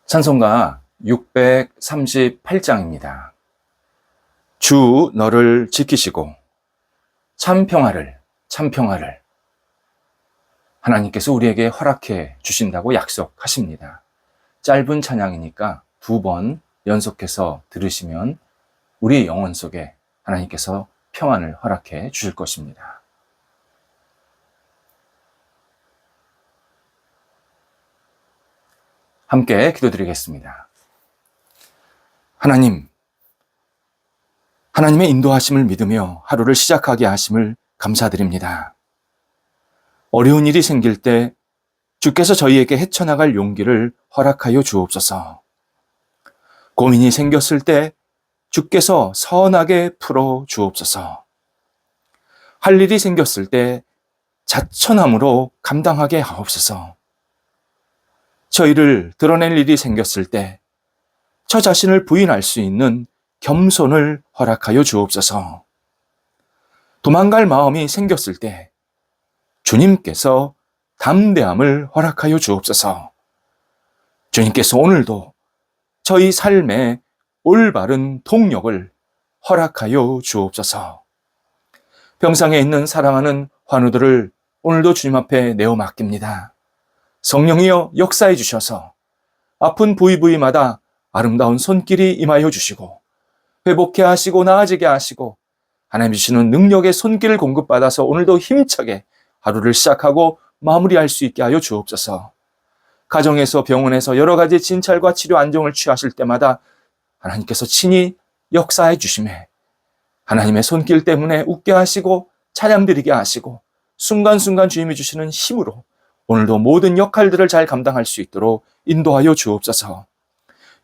찬송가 638장입니다. 주 너를 지키시고 참 평화를 하나님께서 우리에게 허락해 주신다고 약속하십니다. 짧은 찬양이니까 2번 연속해서 들으시면 우리 영혼 속에 하나님께서 평안을 허락해 주실 것입니다. 함께 기도드리겠습니다. 하나님의 인도하심을 믿으며 하루를 시작하게 하심을 감사드립니다. 어려운 일이 생길 때 주께서 저희에게 헤쳐나갈 용기를 허락하여 주옵소서. 고민이 생겼을 때 주께서 선하게 풀어 주옵소서. 할 일이 생겼을 때 자천함으로 감당하게 하옵소서. 저희를 드러낼 일이 생겼을 때 저 자신을 부인할 수 있는 겸손을 허락하여 주옵소서. 도망갈 마음이 생겼을 때 주님께서 담대함을 허락하여 주옵소서. 주님께서 오늘도 저희 삶에 올바른 동력을 허락하여 주옵소서. 병상에 있는 사랑하는 환우들을 오늘도 주님 앞에 내어 맡깁니다. 성령이여 역사해 주셔서 아픈 부위마다 아름다운 손길이 임하여 주시고 회복해 하시고 나아지게 하시고 하나님 주시는 능력의 손길을 공급받아서 오늘도 힘차게 하루를 시작하고 마무리할 수 있게 하여 주옵소서. 가정에서 병원에서 여러 가지 진찰과 치료 안정을 취하실 때마다 하나님께서 친히 역사해 주심에 하나님의 손길 때문에 웃게 하시고 찬양드리게 하시고 순간순간 주님이 주시는 힘으로 오늘도 모든 역할들을 잘 감당할 수 있도록 인도하여 주옵소서.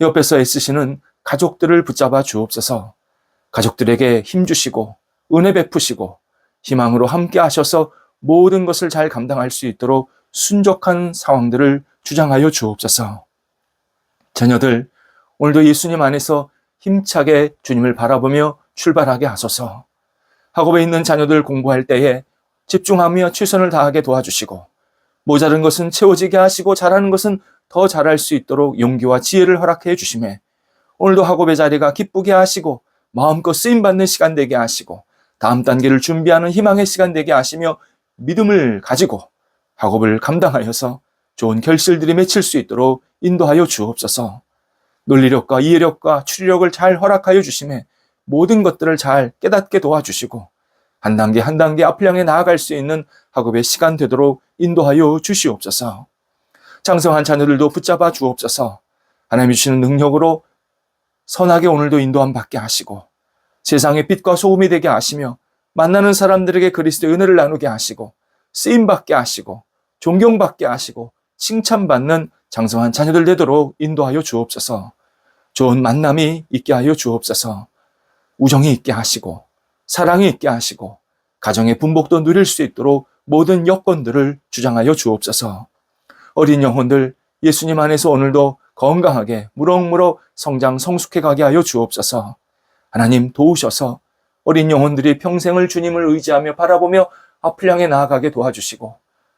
옆에서 애쓰시는 가족들을 붙잡아 주옵소서. 가족들에게 힘 주시고 은혜 베푸시고 희망으로 함께 하셔서 모든 것을 잘 감당할 수 있도록 순적한 상황들을 주장하여 주옵소서. 자녀들 오늘도 예수님 안에서 힘차게 주님을 바라보며 출발하게 하소서. 학업에 있는 자녀들 공부할 때에 집중하며 최선을 다하게 도와주시고 모자른 것은 채워지게 하시고 잘하는 것은 더 잘할 수 있도록 용기와 지혜를 허락해 주시매 오늘도 학업의 자리가 기쁘게 하시고 마음껏 쓰임받는 시간 되게 하시고 다음 단계를 준비하는 희망의 시간 되게 하시며 믿음을 가지고 학업을 감당하여서 좋은 결실들이 맺힐 수 있도록 인도하여 주옵소서. 논리력과 이해력과 추리력을 잘 허락하여 주시매 모든 것들을 잘 깨닫게 도와주시고 한 단계 한 단계 앞을 향해 나아갈 수 있는 학업의 시간 되도록 인도하여 주시옵소서. 장성한 자녀들도 붙잡아 주옵소서. 하나님이 주시는 능력으로 선하게 오늘도 인도함 받게 하시고 세상의 빛과 소금이 되게 하시며 만나는 사람들에게 그리스도의 은혜를 나누게 하시고 쓰임받게 하시고 존경받게 하시고 칭찬받는 장성한 자녀들 되도록 인도하여 주옵소서. 좋은 만남이 있게 하여 주옵소서. 우정이 있게 하시고 사랑이 있게 하시고 가정의 분복도 누릴 수 있도록 모든 여건들을 주장하여 주옵소서. 어린 영혼들 예수님 안에서 오늘도 건강하게 무럭무럭 성장 성숙해 가게 하여 주옵소서. 하나님 도우셔서 어린 영혼들이 평생을 주님을 의지하며 바라보며 앞을 향해 나아가게 도와주시고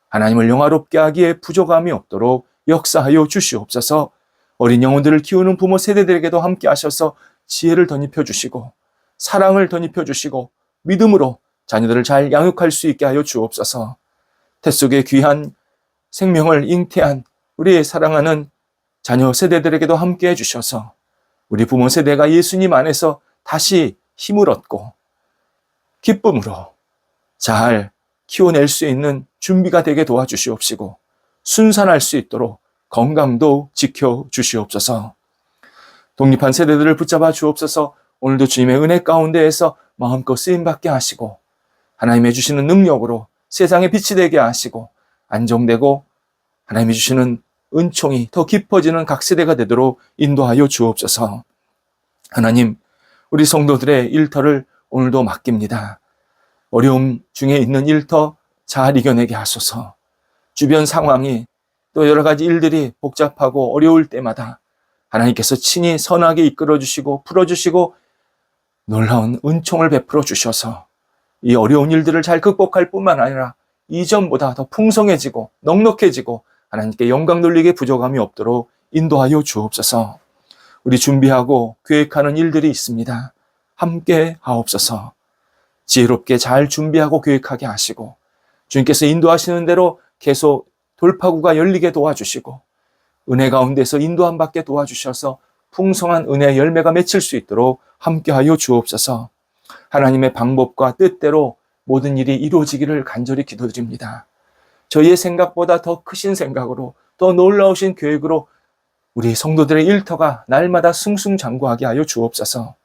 하나님을 영화롭게 하기에 부족함이 없도록 역사하여 주시옵소서. 어린 영혼들을 키우는 부모 세대들에게도 함께 하셔서 지혜를 덧입혀 주시고 사랑을 덧입혀 주시고 믿음으로 자녀들을 잘 양육할 수 있게 하여 주옵소서. 태속의 귀한 생명을 잉태한 우리의 사랑하는 자녀 세대들에게도 함께 해주셔서 우리 부모 세대가 예수님 안에서 다시 힘을 얻고 기쁨으로 잘 키워낼 수 있는 준비가 되게 도와주시옵시고 순산할 수 있도록 건강도 지켜주시옵소서. 독립한 세대들을 붙잡아 주옵소서. 오늘도 주님의 은혜 가운데에서 마음껏 쓰임받게 하시고 하나님의 주시는 능력으로 세상에 빛이 되게 하시고 안정되고 하나님이 주시는 은총이 더 깊어지는 각 세대가 되도록 인도하여 주옵소서. 하나님, 우리 성도들의 일터를 오늘도 맡깁니다. 어려움 중에 있는 일터 잘 이겨내게 하소서. 주변 상황이 또 여러 가지 일들이 복잡하고 어려울 때마다 하나님께서 친히 선하게 이끌어주시고 풀어주시고 놀라운 은총을 베풀어 주셔서 이 어려운 일들을 잘 극복할 뿐만 아니라 이전보다 더 풍성해지고 넉넉해지고 하나님께 영광 돌리게 부족함이 없도록 인도하여 주옵소서. 우리 준비하고 계획하는 일들이 있습니다. 함께 하옵소서. 지혜롭게 잘 준비하고 계획하게 하시고 주님께서 인도하시는 대로 계속 돌파구가 열리게 도와주시고 은혜 가운데서 인도함 받게 도와주셔서 풍성한 은혜의 열매가 맺힐 수 있도록 함께하여 주옵소서. 하나님의 방법과 뜻대로 모든 일이 이루어지기를 간절히 기도드립니다. 저희의 생각보다 더 크신 생각으로, 더 놀라우신 계획으로 우리 성도들의 일터가 날마다 승승장구하게 하여 주옵소서.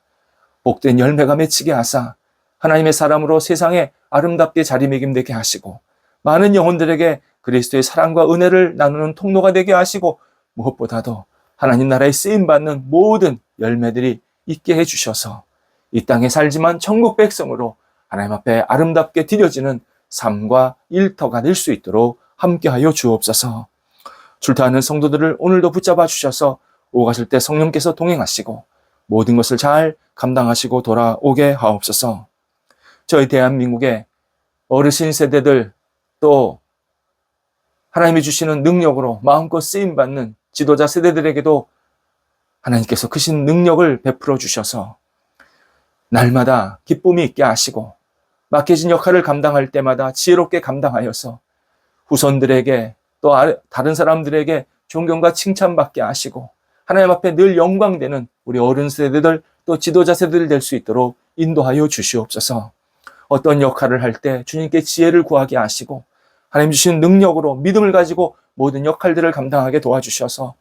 복된 열매가 맺히게 하사 하나님의 사람으로 세상에 아름답게 자리매김되게 하시고 많은 영혼들에게 그리스도의 사랑과 은혜를 나누는 통로가 되게 하시고 무엇보다도 하나님 나라에 쓰임받는 모든 열매들이 있게 해주셔서 이 땅에 살지만 천국 백성으로 하나님 앞에 아름답게 드려지는 삶과 일터가 될 수 있도록 함께하여 주옵소서. 출타하는 성도들을 오늘도 붙잡아 주셔서 오가실 때 성령께서 동행하시고 모든 것을 잘 감당하시고 돌아오게 하옵소서. 저희 대한민국의 어르신 세대들 또 하나님이 주시는 능력으로 마음껏 쓰임받는 지도자 세대들에게도 하나님께서 크신 능력을 베풀어 주셔서 날마다 기쁨이 있게 하시고 맡겨진 역할을 감당할 때마다 지혜롭게 감당하여서 후손들에게 또 다른 사람들에게 존경과 칭찬받게 하시고 하나님 앞에 늘 영광되는 우리 어른 세대들 또 지도자 세대들 될 수 있도록 인도하여 주시옵소서. 어떤 역할을 할 때 주님께 지혜를 구하게 하시고 하나님 주신 능력으로 믿음을 가지고 모든 역할들을 감당하게 도와주셔서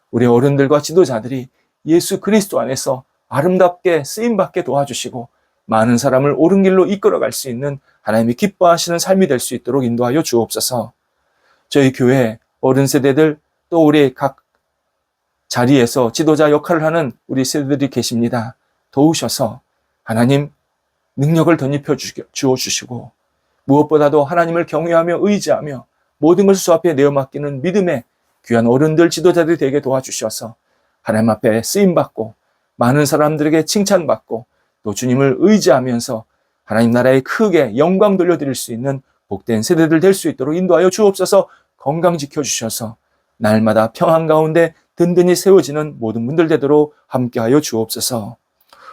우리 어른들과 지도자들이 예수 그리스도 안에서 아름답게 쓰임받게 도와주시고 많은 사람을 옳은 길로 이끌어갈 수 있는 하나님이 기뻐하시는 삶이 될 수 있도록 인도하여 주옵소서. 저희 교회 어른 세대들 또 우리 각 자리에서 지도자 역할을 하는 우리 세대들이 계십니다. 도우셔서 하나님 능력을 덧입혀 주어주시고 무엇보다도 하나님을 경외하며 의지하며 모든 것을 주 앞에 내어 맡기는 믿음의 귀한 어른들 지도자들이 되게 도와주셔서 하나님 앞에 쓰임받고 많은 사람들에게 칭찬받고 또 주님을 의지하면서 하나님 나라에 크게 영광 돌려드릴 수 있는 복된 세대들 될 수 있도록 인도하여 주옵소서. 건강 지켜주셔서 날마다 평안 가운데 든든히 세워지는 모든 분들 되도록 함께하여 주옵소서.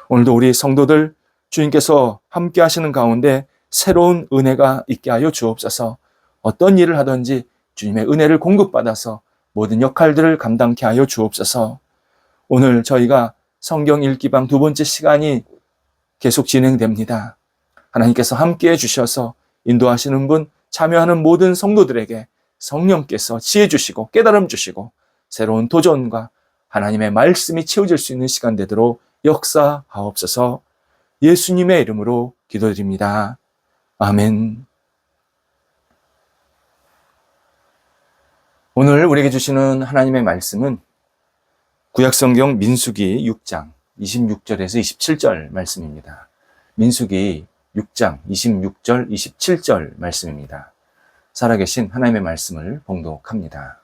오늘도 우리 성도들 주님께서 함께 하시는 가운데 새로운 은혜가 있게 하여 주옵소서. 어떤 일을 하든지 주님의 은혜를 공급받아서 모든 역할들을 감당케 하여 주옵소서. 오늘 저희가 성경 읽기방 두 번째 시간이 계속 진행됩니다. 하나님께서 함께해 주셔서 인도하시는 분, 참여하는 모든 성도들에게 성령께서 지혜 주시고 깨달음 주시고 새로운 도전과 하나님의 말씀이 채워질 수 있는 시간 되도록 역사하옵소서. 예수님의 이름으로 기도드립니다. 아멘. 오늘 우리에게 주시는 하나님의 말씀은 구약성경 민수기 6장 26절에서 27절 말씀입니다. 민수기 6장 26절, 27절 말씀입니다. 살아계신 하나님의 말씀을 봉독합니다.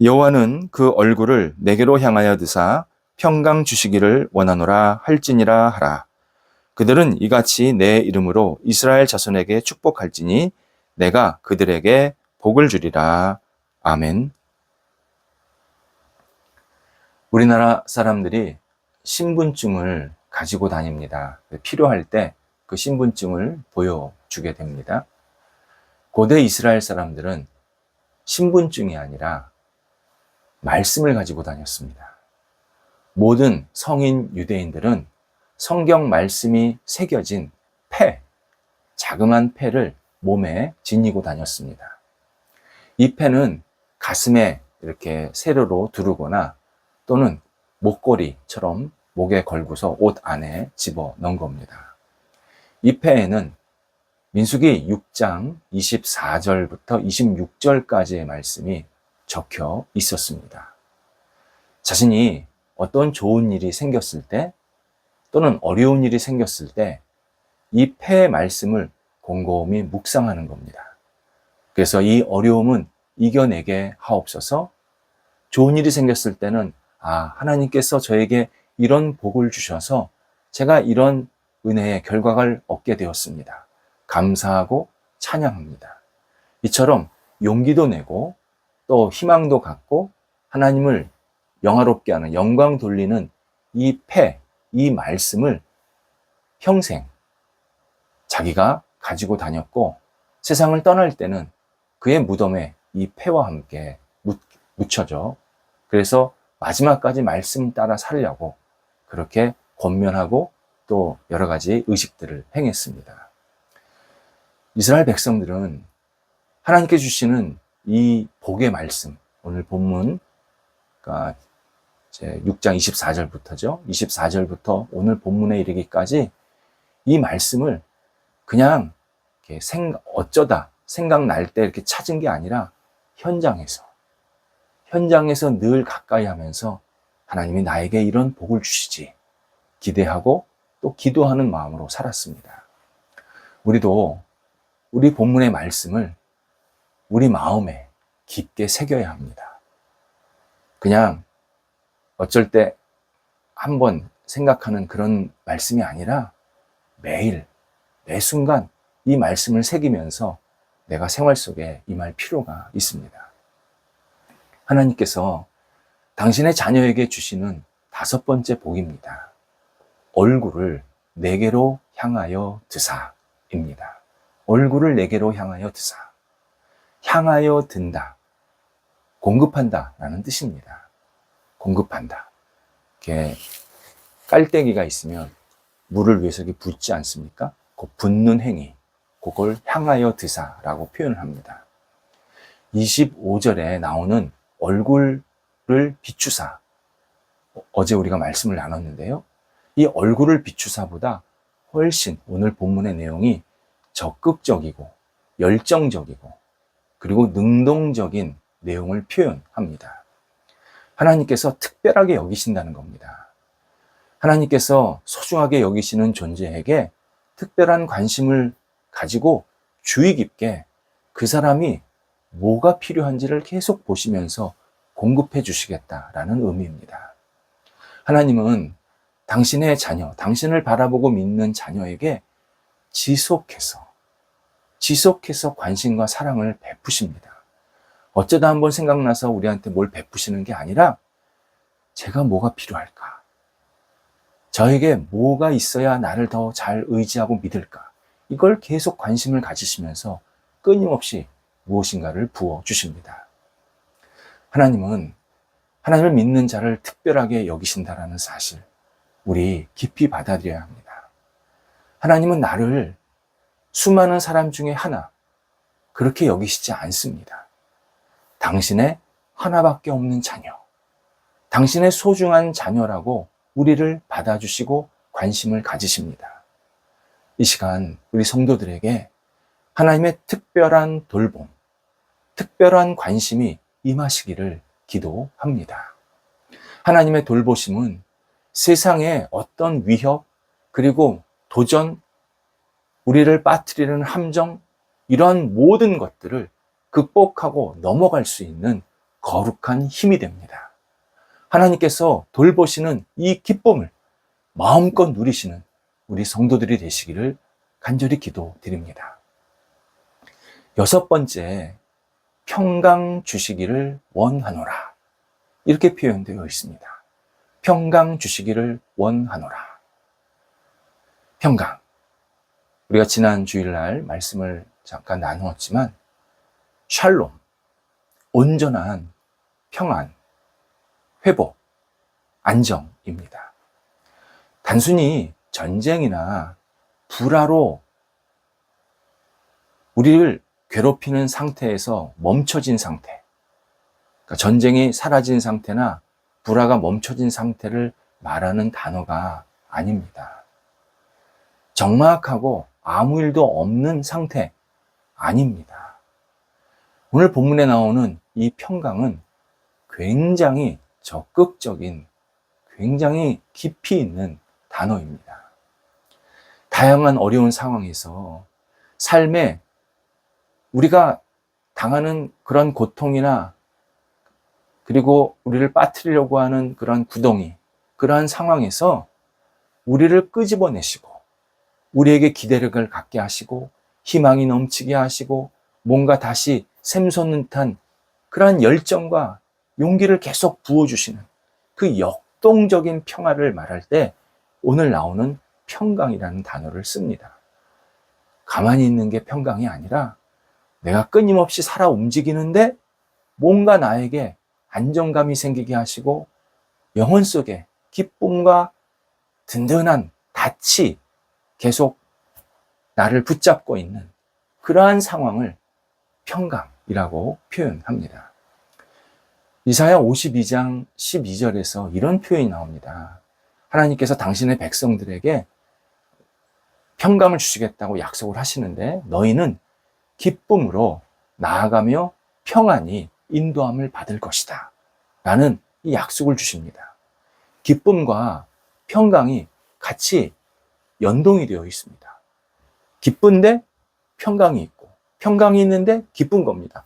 여호와는 그 얼굴을 내게로 향하여 드사 평강 주시기를 원하노라 할지니라 하라. 그들은 이같이 내 이름으로 이스라엘 자손에게 축복할지니 내가 그들에게 복을 주리라. 아멘. 우리나라 사람들이 신분증을 가지고 다닙니다. 필요할 때 그 신분증을 보여주게 됩니다. 고대 이스라엘 사람들은 신분증이 아니라 말씀을 가지고 다녔습니다. 모든 성인 유대인들은 성경 말씀이 새겨진 패, 자그마한 패를 몸에 지니고 다녔습니다. 이 패는 가슴에 이렇게 세로로 두르거나 또는 목걸이처럼 목에 걸고서 옷 안에 집어 넣은 겁니다. 이 패에는 민수기 6장 24절부터 26절까지의 말씀이 적혀 있었습니다. 자신이 어떤 좋은 일이 생겼을 때 또는 어려운 일이 생겼을 때 이 패의 말씀을 곰곰이 묵상하는 겁니다. 그래서 이 어려움은 이겨내게 하옵소서. 좋은 일이 생겼을 때는 하나님께서 저에게 이런 복을 주셔서 제가 이런 은혜의 결과를 얻게 되었습니다. 감사하고 찬양합니다. 이처럼 용기도 내고 또 희망도 갖고 하나님을 영화롭게 하는, 영광 돌리는 이 이 말씀을 평생 자기가 가지고 다녔고, 세상을 떠날 때는 그의 무덤에 이 패와 함께 묻혀져. 그래서 마지막까지 말씀 따라 살려고 그렇게 권면하고 또 여러 가지 의식들을 행했습니다. 이스라엘 백성들은 하나님께 주시는 이 복의 말씀, 오늘 본문, 그러니까 6장 24절부터죠. 24절부터 오늘 본문에 이르기까지 이 말씀을 그냥 이렇게 어쩌다 생각날 때 이렇게 찾은 게 아니라 현장에서 늘 가까이 하면서 하나님이 나에게 이런 복을 주시지 기대하고 또 기도하는 마음으로 살았습니다. 우리도 우리 본문의 말씀을 우리 마음에 깊게 새겨야 합니다. 그냥 어쩔 때 한번 생각하는 그런 말씀이 아니라 매일, 매 순간 이 말씀을 새기면서 내가 생활 속에 임할 필요가 있습니다. 하나님께서 당신의 자녀에게 주시는 5번째 복입니다. 얼굴을 내게로 향하여 드사입니다. 얼굴을 내게로 향하여 드사. 향하여 든다. 공급한다 라는 뜻입니다. 공급한다. 이렇게 깔때기가 있으면 물을 위해서 이렇게 붓지 않습니까? 그 붓는 행위, 그걸 향하여 드사라고 표현을 합니다. 25절에 나오는 얼굴을 비추사, 어제 우리가 말씀을 나눴는데요. 이 얼굴을 비추사보다 훨씬 오늘 본문의 내용이 적극적이고 열정적이고 그리고 능동적인 내용을 표현합니다. 하나님께서 특별하게 여기신다는 겁니다. 하나님께서 소중하게 여기시는 존재에게 특별한 관심을 가지고 주의 깊게 그 사람이 뭐가 필요한지를 계속 보시면서 공급해 주시겠다라는 의미입니다. 하나님은 당신의 자녀, 당신을 바라보고 믿는 자녀에게 지속해서 관심과 사랑을 베푸십니다. 어쩌다 한번 생각나서 우리한테 뭘 베푸시는 게 아니라 제가 뭐가 필요할까? 저에게 뭐가 있어야 나를 더 잘 의지하고 믿을까? 이걸 계속 관심을 가지시면서 끊임없이 무엇인가를 부어주십니다. 하나님은 하나님을 믿는 자를 특별하게 여기신다라는 사실, 우리 깊이 받아들여야 합니다. 하나님은 나를 수많은 사람 중에 하나, 그렇게 여기시지 않습니다. 당신의 하나밖에 없는 자녀, 당신의 소중한 자녀라고 우리를 받아주시고 관심을 가지십니다. 이 시간 우리 성도들에게 하나님의 특별한 돌봄, 특별한 관심이 임하시기를 기도합니다. 하나님의 돌보심은 세상의 어떤 위협, 그리고 도전, 우리를 빠뜨리는 함정, 이러한 모든 것들을 극복하고 넘어갈 수 있는 거룩한 힘이 됩니다. 하나님께서 돌보시는 이 기쁨을 마음껏 누리시는 우리 성도들이 되시기를 간절히 기도드립니다. 6번째, 평강 주시기를 원하노라. 이렇게 표현되어 있습니다. 평강 주시기를 원하노라. 평강. 우리가 지난 주일날 말씀을 잠깐 나누었지만 샬롬, 온전한 평안, 회복, 안정입니다. 단순히 전쟁이나 불화로 우리를 괴롭히는 상태에서 멈춰진 상태, 그러니까 전쟁이 사라진 상태나 불화가 멈춰진 상태를 말하는 단어가 아닙니다. 적막하고 아무 일도 없는 상태 아닙니다. 오늘 본문에 나오는 이 평강은 굉장히 적극적인, 굉장히 깊이 있는 단어입니다. 다양한 어려운 상황에서 삶에 우리가 당하는 그런 고통이나 그리고 우리를 빠뜨리려고 하는 그런 구덩이, 그러한 상황에서 우리를 끄집어내시고 우리에게 기대력을 갖게 하시고 희망이 넘치게 하시고 뭔가 다시 샘솟는 듯한 그러한 열정과 용기를 계속 부어주시는 그 역동적인 평화를 말할 때 오늘 나오는 평강이라는 단어를 씁니다. 가만히 있는 게 평강이 아니라 내가 끊임없이 살아 움직이는데 뭔가 나에게 안정감이 생기게 하시고 영혼 속에 기쁨과 든든한 닻이 계속 나를 붙잡고 있는 그러한 상황을 평강이라고 표현합니다. 이사야 52장 12절에서 이런 표현이 나옵니다. 하나님께서 당신의 백성들에게 평강을 주시겠다고 약속을 하시는데 너희는 기쁨으로 나아가며 평안히 인도함을 받을 것이다 라는 이 약속을 주십니다. 기쁨과 평강이 같이 연동이 되어 있습니다. 기쁜데 평강이 있고 평강이 있는데 기쁜 겁니다.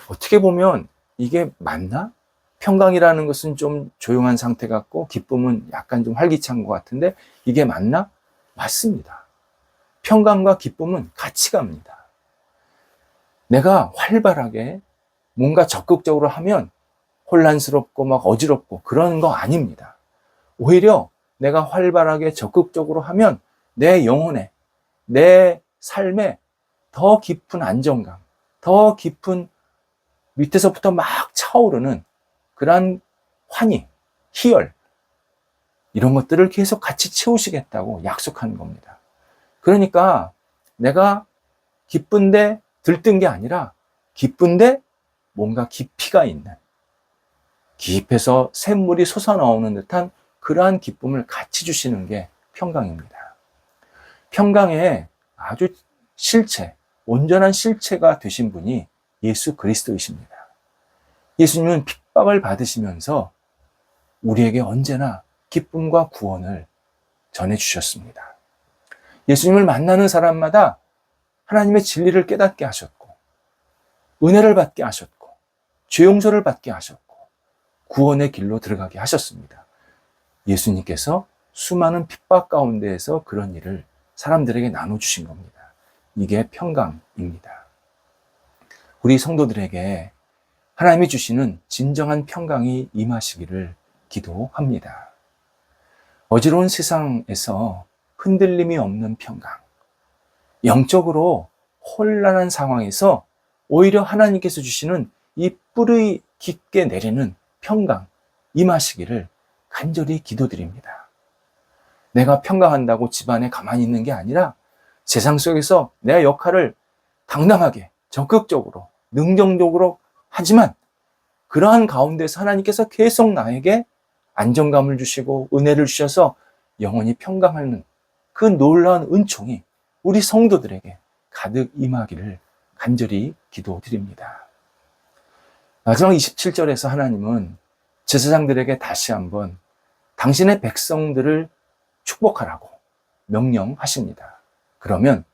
어떻게 보면 이게 맞나? 평강이라는 것은 좀 조용한 상태 같고 기쁨은 약간 좀 활기찬 것 같은데 이게 맞나? 맞습니다. 평강과 기쁨은 같이 갑니다. 내가 활발하게 뭔가 적극적으로 하면 혼란스럽고 막 어지럽고 그런 거 아닙니다. 오히려 내가 활발하게 적극적으로 하면 내 영혼에, 내 삶에 더 깊은 안정감, 더 깊은 밑에서부터 막 차오르는 그러한 환희, 희열, 이런 것들을 계속 같이 채우시겠다고 약속하는 겁니다. 그러니까 내가 기쁜데 들뜬 게 아니라 기쁜데 뭔가 깊이가 있는, 깊에서 샘물이 솟아나오는 듯한 그러한 기쁨을 같이 주시는 게 평강입니다. 평강의 아주 실체, 온전한 실체가 되신 분이 예수 그리스도이십니다. 예수님은 핍박을 받으시면서 우리에게 언제나 기쁨과 구원을 전해주셨습니다. 예수님을 만나는 사람마다 하나님의 진리를 깨닫게 하셨고, 은혜를 받게 하셨고, 죄 용서를 받게 하셨고, 구원의 길로 들어가게 하셨습니다. 예수님께서 수많은 핍박 가운데에서 그런 일을 사람들에게 나눠주신 겁니다. 이게 평강입니다. 우리 성도들에게 하나님이 주시는 진정한 평강이 임하시기를 기도합니다. 어지러운 세상에서 흔들림이 없는 평강, 영적으로 혼란한 상황에서 오히려 하나님께서 주시는 이 뿌리 깊게 내리는 평강 임하시기를 간절히 기도드립니다. 내가 평강한다고 집안에 가만히 있는 게 아니라 세상 속에서 내 역할을 당당하게, 적극적으로, 능동적으로 하지만 그러한 가운데서 하나님께서 계속 나에게 안정감을 주시고 은혜를 주셔서 영원히 평강하는 그 놀라운 은총이 우리 성도들에게 가득 임하기를 간절히 기도드립니다. 마지막 27절에서 하나님은 제사장들에게 다시 한번 당신의 백성들을 축복하라고 명령하십니다. 그러면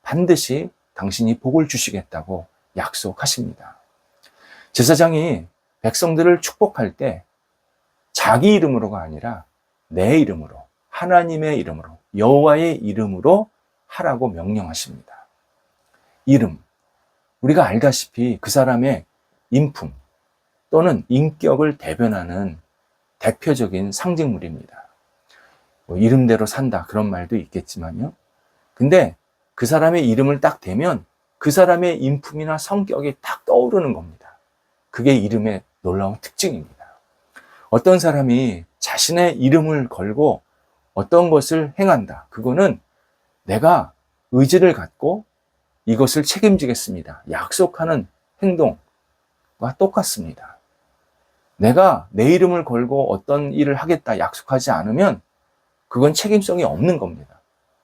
반드시 당신이 복을 주시겠다고 약속하십니다. 제사장이 백성들을 축복할 때 자기 이름으로가 아니라 내 이름으로, 하나님의 이름으로, 여호와의 이름으로 하라고 명령하십니다. 이름, 우리가 알다시피 그 사람의 인품 또는 인격을 대변하는 대표적인 상징물입니다. 뭐 이름대로 산다 그런 말도 있겠지만요. 근데 그 사람의 이름을 딱 대면 그 사람의 인품이나 성격이 딱 떠오르는 겁니다. 그게 이름의 놀라운 특징입니다. 어떤 사람이 자신의 이름을 걸고 어떤 것을 행한다. 그거는 내가 의지를 갖고 이것을 책임지겠습니다. 약속하는 행동과 똑같습니다. 내가 내 이름을 걸고 어떤 일을 하겠다 약속하지 않으면 그건 책임성이 없는 겁니다.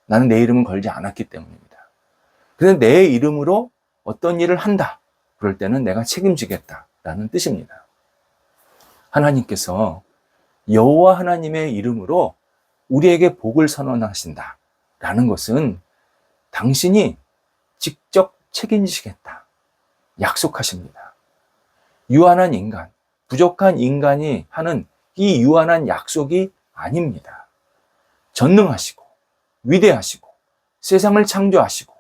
나는 내 이름을 걸지 않았기 때문입니다. 그런데 내 이름으로 어떤 일을 한다. 그럴 때는 내가 책임지겠다라는 뜻입니다. 하나님께서 여호와 하나님의 이름으로 우리에게 복을 선언하신다라는 것은 당신이 직접 책임지시겠다 약속하십니다. 유한한 인간, 부족한 인간이 하는 이 유한한 약속이 아닙니다. 전능하시고 위대하시고 세상을 창조하시고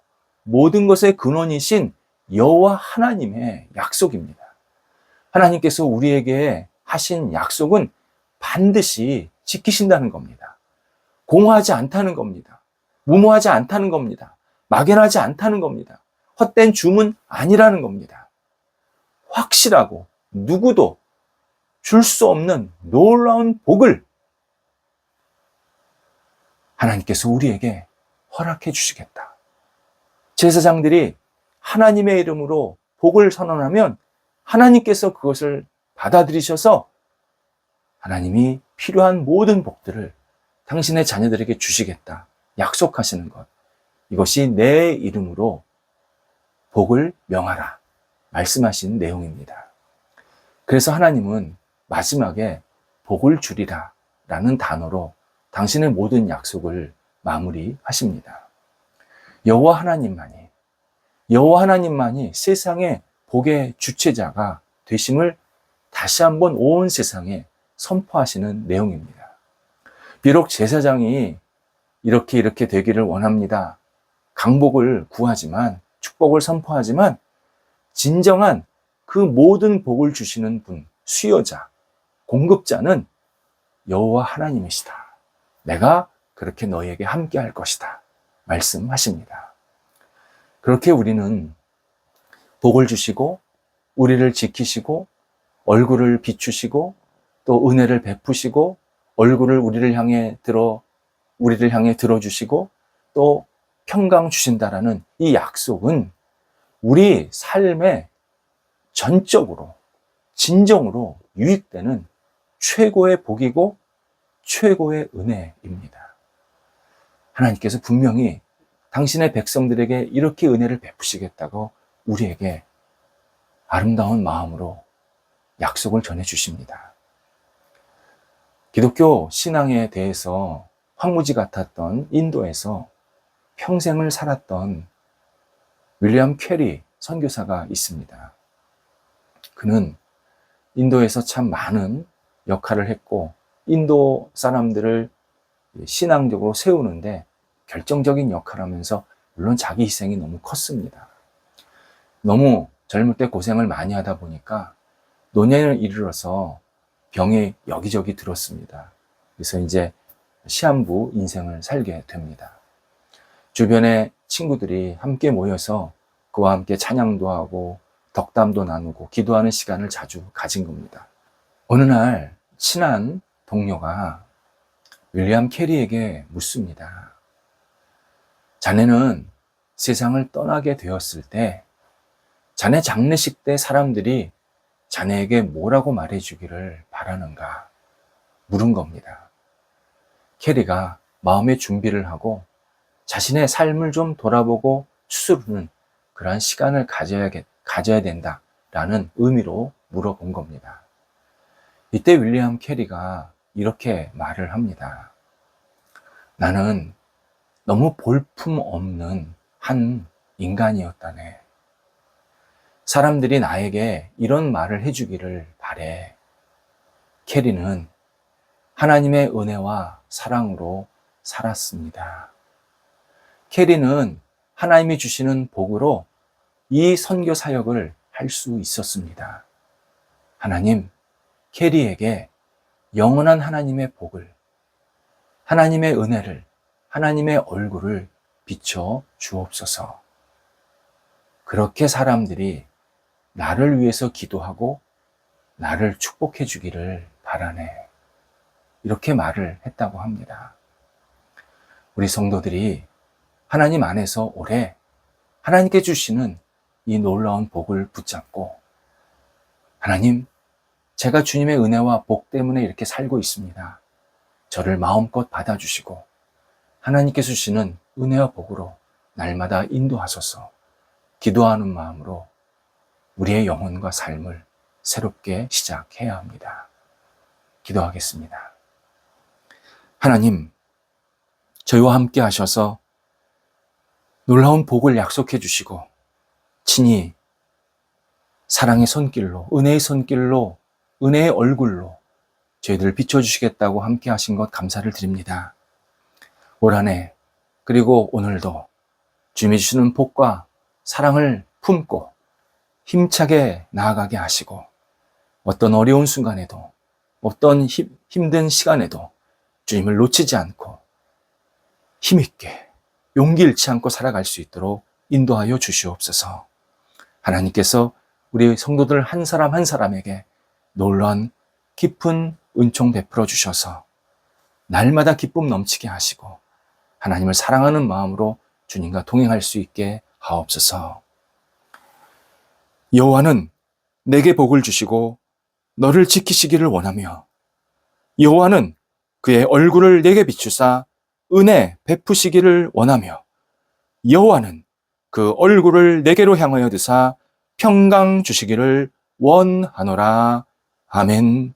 모든 것의 근원이신 여호와 하나님의 약속입니다. 하나님께서 우리에게 하신 약속은 반드시 지키신다는 겁니다. 공허하지 않다는 겁니다. 무모하지 않다는 겁니다. 막연하지 않다는 겁니다. 헛된 주문 아니라는 겁니다. 확실하고 누구도 줄 수 없는 놀라운 복을 하나님께서 우리에게 허락해 주시겠다. 제사장들이 하나님의 이름으로 복을 선언하면 하나님께서 그것을 받아들이셔서 하나님이 필요한 모든 복들을 당신의 자녀들에게 주시겠다. 약속하시는 것. 이것이 내 이름으로 복을 명하라. 말씀하신 내용입니다. 그래서 하나님은 마지막에 복을 주리라 라는 단어로 당신의 모든 약속을 마무리하십니다. 여호와 하나님만이 세상의 복의 주체자가 되심을 다시 한번 온 세상에 선포하시는 내용입니다. 비록 제사장이 이렇게 되기를 원합니다. 강복을 구하지만, 축복을 선포하지만 진정한 그 모든 복을 주시는 분, 수여자, 공급자는 여호와 하나님이시다. 내가 그렇게 너희에게 함께 할 것이다. 말씀하십니다. 그렇게 우리는 복을 주시고 우리를 지키시고 얼굴을 비추시고 또 은혜를 베푸시고 얼굴을 우리를 향해 들어주시고 또 평강 주신다라는 이 약속은 우리 삶에 전적으로 진정으로 유익되는 최고의 복이고 최고의 은혜입니다. 하나님께서 분명히 당신의 백성들에게 이렇게 은혜를 베푸시겠다고 우리에게 아름다운 마음으로 약속을 전해주십니다. 기독교 신앙에 대해서 황무지 같았던 인도에서 평생을 살았던 윌리엄 캐리 선교사가 있습니다. 그는 인도에서 참 많은 역할을 했고 인도 사람들을 신앙적으로 세우는데 결정적인 역할을 하면서 물론 자기 희생이 너무 컸습니다. 너무 젊을 때 고생을 많이 하다 보니까 노년을 이르러서 병이 여기저기 들었습니다. 그래서 이제 시한부 인생을 살게 됩니다. 주변의 친구들이 함께 모여서 그와 함께 찬양도 하고 덕담도 나누고 기도하는 시간을 자주 가진 겁니다. 어느 날 친한 동료가 윌리엄 캐리에게 묻습니다. 자네는 세상을 떠나게 되었을 때 자네 장례식 때 사람들이 자네에게 뭐라고 말해주기를 바라는가 물은 겁니다. 캐리가 마음의 준비를 하고 자신의 삶을 좀 돌아보고 추스르는 그러한 시간을 가져야 된다라는 의미로 물어본 겁니다. 이때 윌리엄 캐리가 이렇게 말을 합니다. 나는 너무 볼품없는 한 인간이었다네. 사람들이 나에게 이런 말을 해주기를 바래. 캐리는 하나님의 은혜와 사랑으로 살았습니다. 캐리는 하나님이 주시는 복으로 이 선교 사역을 할 수 있었습니다. 하나님, 캐리에게 영원한 하나님의 복을, 하나님의 은혜를, 하나님의 얼굴을 비춰 주옵소서. 그렇게 사람들이 나를 위해서 기도하고 나를 축복해 주기를 바라네. 이렇게 말을 했다고 합니다. 우리 성도들이 하나님 안에서 오래 하나님께 주시는 이 놀라운 복을 붙잡고 하나님, 제가 주님의 은혜와 복 때문에 이렇게 살고 있습니다. 저를 마음껏 받아주시고 하나님께서 주시는 은혜와 복으로 날마다 인도하소서. 기도하는 마음으로 우리의 영혼과 삶을 새롭게 시작해야 합니다. 기도하겠습니다. 하나님, 저희와 함께 하셔서 놀라운 복을 약속해 주시고 친히 사랑의 손길로, 은혜의 손길로, 은혜의 얼굴로 저희들을 비춰주시겠다고 함께 하신 것 감사를 드립니다. 올 한 해 그리고 오늘도 주님이 주시는 복과 사랑을 품고 힘차게 나아가게 하시고 어떤 어려운 순간에도 어떤 힘든 시간에도 주님을 놓치지 않고 힘있게 용기 잃지 않고 살아갈 수 있도록 인도하여 주시옵소서. 하나님께서 우리 성도들 한 사람 한 사람에게 놀라운 깊은 은총 베풀어 주셔서 날마다 기쁨 넘치게 하시고 하나님을 사랑하는 마음으로 주님과 동행할 수 있게 하옵소서. 여호와는 내게 복을 주시고 너를 지키시기를 원하며 여호와는 그의 얼굴을 내게 비추사 은혜 베푸시기를 원하며 여호와는 그 얼굴을 내게로 향하여 드사 평강 주시기를 원하노라. 아멘.